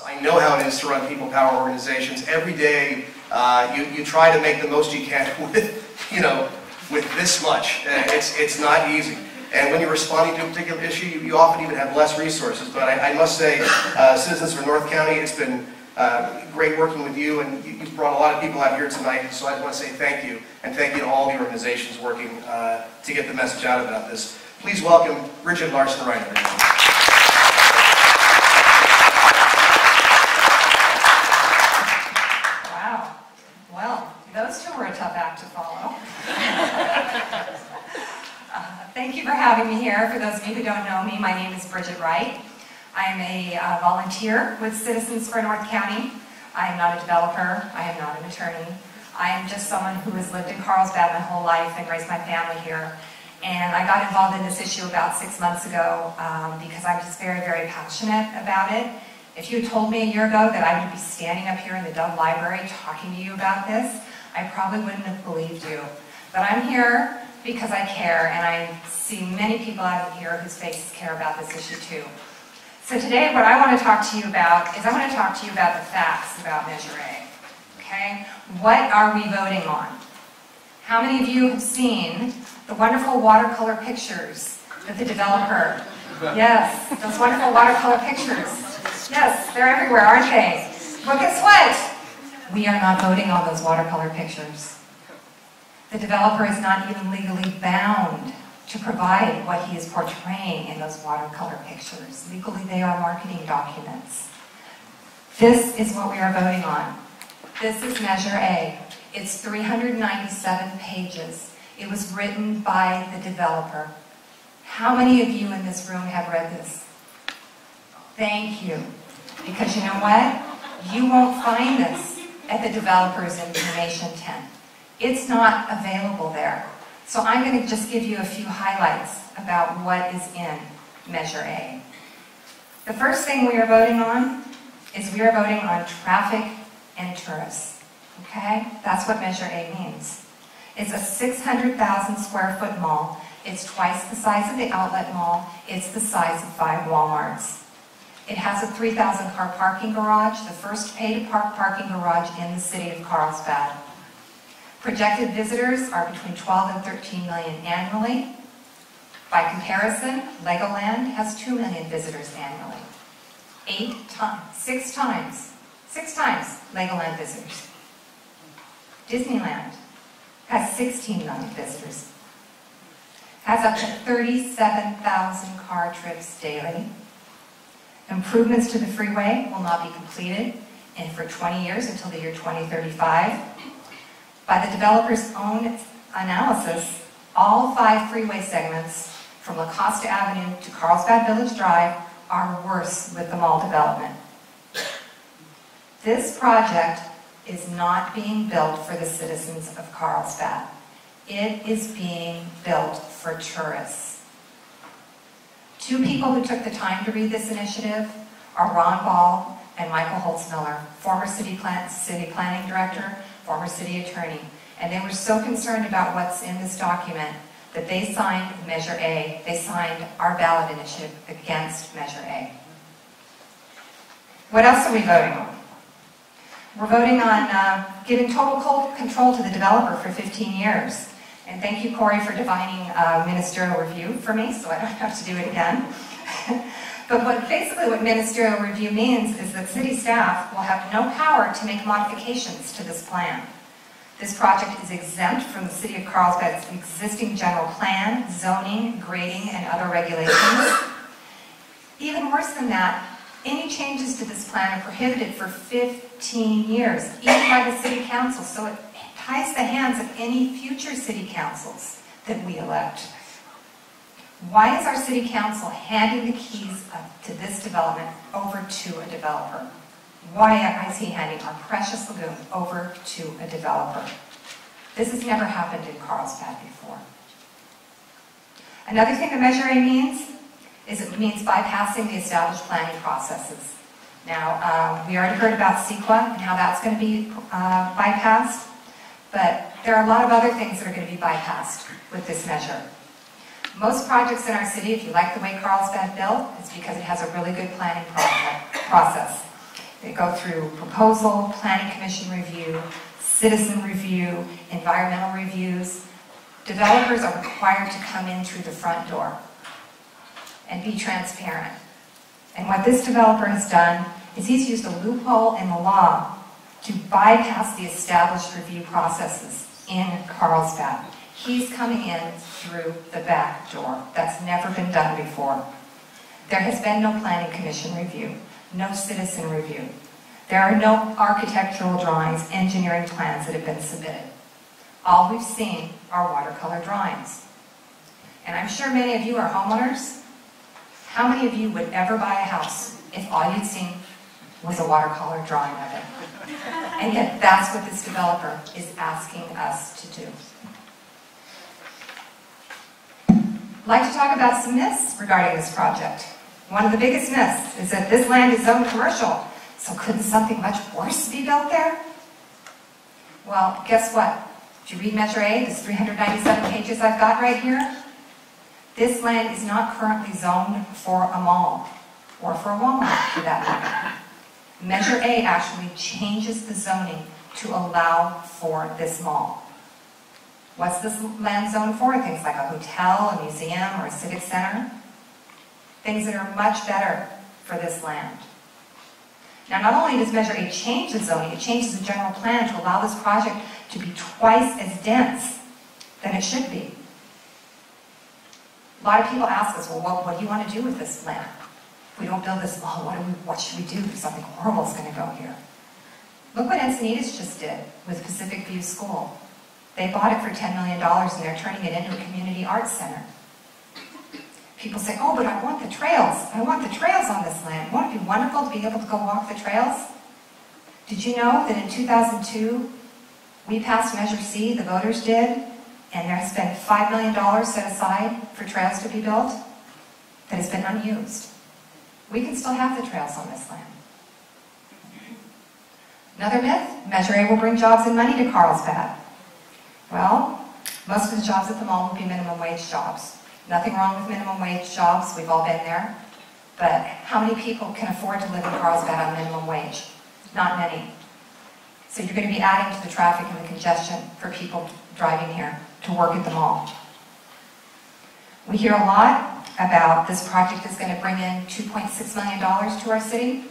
I know how it is to run people power organizations. Every day, you try to make the most you can with, with this much. It's not easy. And when you're responding to a particular issue, you often even have less resources. But I must say, Citizens for North County, it's been great working with you, and you've brought a lot of people out here tonight. So I want to say thank you, and thank you to all the organizations working to get the message out about this. Please welcome Bridget Wright, everyone. Those two were a tough act to follow. Thank you for having me here. For those of you who don't know me, my name is Bridget Wright. I am a volunteer with Citizens for North County. I am not a developer. I am not an attorney. I am just someone who has lived in Carlsbad my whole life and raised my family here. And I got involved in this issue about 6 months ago because I'm just very, very passionate about it. If you had told me a year ago that I would be standing up here in the Dove Library talking to you about this, I probably wouldn't have believed you. But I'm here because I care, and I see many people out here whose faces care about this issue too. So today what I want to talk to you about is I want to talk to you about the facts about Measure A. Okay? What are we voting on? How many of you have seen the wonderful watercolor pictures that the developer... Yes, those wonderful watercolor pictures. Yes, they're everywhere, aren't they? Well, guess what? We are not voting on those watercolor pictures. The developer is not even legally bound to provide what he is portraying in those watercolor pictures. Legally, they are marketing documents. This is what we are voting on. This is Measure A. It's 397 pages. It was written by the developer. How many of you in this room have read this? Thank you. Because you know what? You won't find this at the developer's information tent. It's not available there. So I'm going to just give you a few highlights about what is in Measure A. The first thing we are voting on is we are voting on traffic and tourists. Okay? That's what Measure A means. It's a 600,000 square foot mall. It's twice the size of the outlet mall. It's the size of 5 Walmarts. It has a 3,000 car parking garage, the first pay-to-park parking garage in the city of Carlsbad. Projected visitors are between 12 and 13 million annually. By comparison, Legoland has 2 million visitors annually. 6 times Legoland visitors. Disneyland has 16 million visitors. Has up to 37,000 car trips daily. Improvements to the freeway will not be completed for 20 years until the year 2035. By the developer's own analysis, all 5 freeway segments from La Costa Avenue to Carlsbad Village Drive are worse with the mall development. This project is not being built for the citizens of Carlsbad. It is being built for tourists. 2 people who took the time to read this initiative are Ron Ball and Michael Holtzmiller, former city planning director, former city attorney. And they were so concerned about what's in this document that they signed Measure A. They signed our ballot initiative against Measure A. What else are we voting on? We're voting on giving total control to the developer for 15 years. And thank you, Corey, for defining ministerial review for me, so I don't have to do it again. But basically what ministerial review means is that city staff will have no power to make modifications to this plan. This project is exempt from the City of Carlsbad's existing general plan, zoning, grading, and other regulations. Even worse than that, any changes to this plan are prohibited for 15 years, even by the City Council, so it ties the hands of any future City Councils that we elect. Why is our City Council handing the keys to this development over to a developer? Why is he handing our precious lagoon over to a developer? This has never happened in Carlsbad before. Another thing that Measure A means is it means bypassing the established planning processes. Now, we already heard about CEQA and how that's going to be bypassed, but there are a lot of other things that are going to be bypassed with this measure. Most projects in our city, if you like the way Carlsbad built, it's because it has a really good planning process. They go through proposal, planning commission review, citizen review, environmental reviews. Developers are required to come in through the front door and be transparent. And what this developer has done is he's used a loophole in the law to bypass the established review processes in Carlsbad. He's coming in through the back door. That's never been done before. There has been no planning commission review, no citizen review. There are no architectural drawings, engineering plans that have been submitted. All we've seen are watercolor drawings. And I'm sure many of you are homeowners. How many of you would ever buy a house if all you'd seen was a watercolor drawing of it? And yet that's what this developer is asking us to do. I'd like to talk about some myths regarding this project. One of the biggest myths is that this land is zoned commercial, so couldn't something much worse be built there? Well, guess what? Did you read Measure A, this 397 pages I've got right here? This land is not currently zoned for a mall, or for a Walmart for that matter. Measure A actually changes the zoning to allow for this mall. What's this land zoned for? Things like a hotel, a museum, or a civic center. Things that are much better for this land. Now, not only does Measure A change the zoning, it changes the general plan to allow this project to be twice as dense than it should be. A lot of people ask us, well, what do you want to do with this land? If we don't build this mall, what should we do? Something horrible is going to go here. Look what Encinitas just did with Pacific View School. They bought it for $10 million and they're turning it into a community arts center. People say, oh, but I want the trails. I want the trails on this land. Won't it be wonderful to be able to go walk the trails? Did you know that in 2002, we passed Measure C, the voters did, and there has been $5 million set aside for trails to be built that has been unused. We can still have the trails on this land. Another myth, Measure A will bring jobs and money to Carlsbad. Well, most of the jobs at the mall will be minimum wage jobs. Nothing wrong with minimum wage jobs, we've all been there. But how many people can afford to live in Carlsbad on minimum wage? Not many. So you're going to be adding to the traffic and the congestion for people driving here to work at the mall. We hear a lot about this project is going to bring in $2.6 million to our city.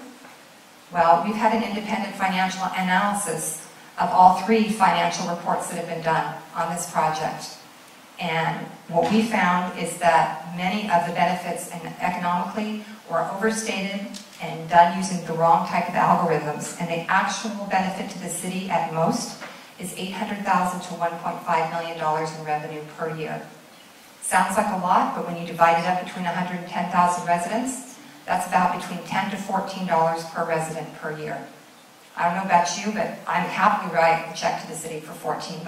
Well, we've had an independent financial analysis of all 3 financial reports that have been done on this project. And what we found is that many of the benefits economically were overstated and done using the wrong type of algorithms. And the actual benefit to the city at most is $800,000 to $1.5 million in revenue per year. Sounds like a lot, but when you divide it up between 110,000 residents, that's about between $10 to $14 per resident per year. I don't know about you, but I'm happily writing a check to the city for $14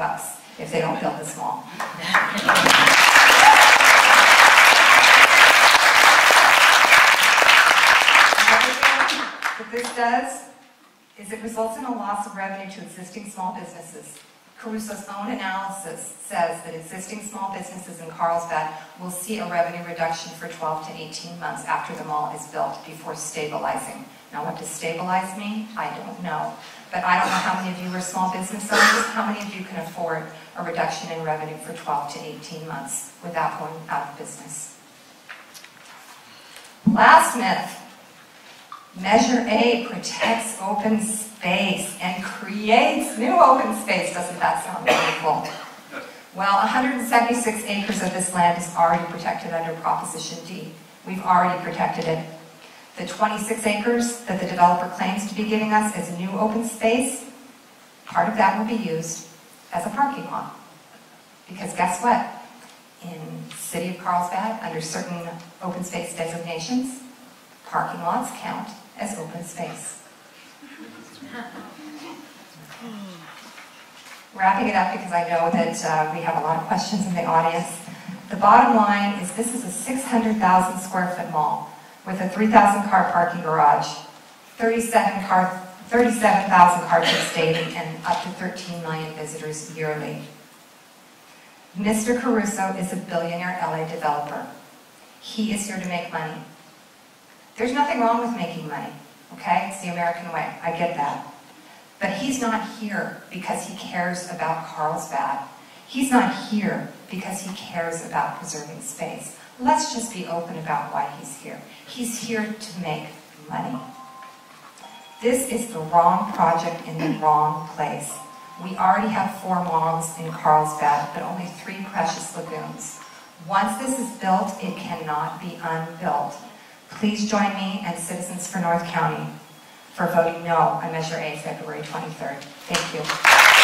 if they don't build this mall. What this does is it results in a loss of revenue to existing small businesses. Caruso's own analysis says that existing small businesses in Carlsbad will see a revenue reduction for 12 to 18 months after the mall is built before stabilizing. Now, what does stabilize mean? I don't know. But I don't know how many of you are small business owners. How many of you can afford a reduction in revenue for 12 to 18 months without going out of business? Last myth. Measure A protects open space and creates new open space. Doesn't that sound wonderful? Well, 176 acres of this land is already protected under Proposition D. We've already protected it. The 26 acres that the developer claims to be giving us as new open space, part of that will be used as a parking lot. Because guess what? In the city of Carlsbad, under certain open space designations, parking lots count as open space. Wrapping it up because I know that we have a lot of questions in the audience. The bottom line is this is a 600,000 square foot mall with a 3,000 car parking garage, 37,000 car trips daily, and up to 13 million visitors yearly. Mr. Caruso is a billionaire LA developer. He is here to make money. There's nothing wrong with making money. Okay? It's the American way. I get that. But he's not here because he cares about Carlsbad. He's not here because he cares about preserving space. Let's just be open about why he's here. He's here to make money. This is the wrong project in the wrong place. We already have 4 malls in Carlsbad, but only 3 precious lagoons. Once this is built, it cannot be unbuilt. Please join me and Citizens for North County for voting no on Measure A February 23rd. Thank you.